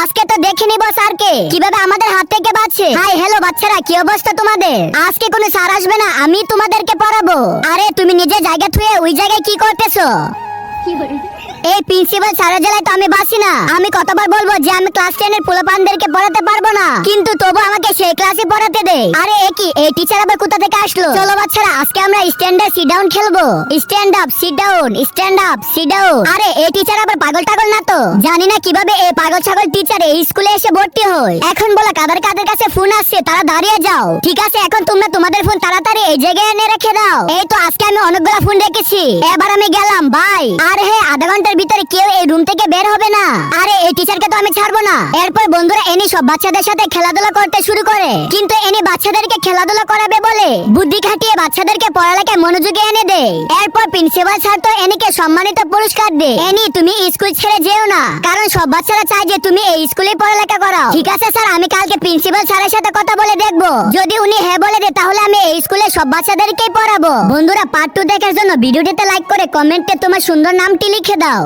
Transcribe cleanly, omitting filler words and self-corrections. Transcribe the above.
আজকে তো দেখে নিব স্যারকে কিভাবে আমাদের হাত থেকে বাঁচছে। হাই হ্যালো বাচ্চারা, কি অবস্থা তোমাদের? আজকে কোনো স্যার আসবে না, আমি তোমাদেরকে পড়াবো। আরে তুমি নিজের জায়গা থুয়ে ওই জায়গায় কি করতেছো? এই প্রিন্সিপাল স্যারের জেলায় তো আমি বাসি না। আমি কতবার বলবো যে আমি ক্লাস 10 এর পোলাপানদেরকে পড়াতে পারবো না, কিন্তু তবু আমাকে সেই ক্লাসে পড়াতে দেয়। আরে কি এই টিচার আবার কোথা থেকে আসলো? চলো বাচ্চারা, আজকে আমরা স্ট্যান্ড আপ সিট ডাউন খেলবো। Stand up sit down, stand up sit down. আরে এই টিচার আবার পাগল টাগল না তো? জানি না কিভাবে এই পাগল ছাগল টিচার এই স্কুলে এসে ভর্তি হয়। এখন বলো কাদের কাদের কাছে ফোন আসছে, তারা দাঁড়িয়ে যাও। ঠিক আছে, এখন তোমরা তোমাদের ফোন তাড়াতাড়ি এই জায়গায় এনে রেখে দাও। এই তো আজকে আমি অনেকগুলো ফোন রেখেছি, এবার আমি গেলাম বাই। আর হ্যাঁ, আধা ঘন্টার ভিতরে কেউ এই রুম থেকে বের হবে না। আরে এই টিচারকে তো আমি ছাড়বো না। এরপর বন্ধুরা এনি সব বাচ্চাদের সাথে খেলাধুলা করতে শুরু করে, কিন্তু এনি বাচ্চাদেরকে খেলাধুলা করাবে বলে বুদ্ধি খাটিয়ে বাচ্চাদেরকে পড়ালেখায় মনোযোগে এনে দেয়। এরপর প্রিন্সিপাল স্যার তো এনিকে সম্মানিত পুরস্কার দেয়। এনি তুমি স্কুল ছেড়ে যেও না, কারণ সব বাচ্চারা চায় যে তুমি এই স্কুলে পড়ালেখা করো। ঠিক আছে স্যার, আমি কালকে প্রিন্সিপাল স্যারের সাথে কথা বলে দেখবো। যদি উনি হ্যাঁ বলে দেয় তাহলে আমি এই স্কুলে সব বাচ্চাদেরকেই পড়াবো। বন্ধুরা পার্ট 2 দেখার জন্য ভিডিওটিতে লাইক করে কমেন্টে তোমার সুন্দর নামটি লিখে দাও।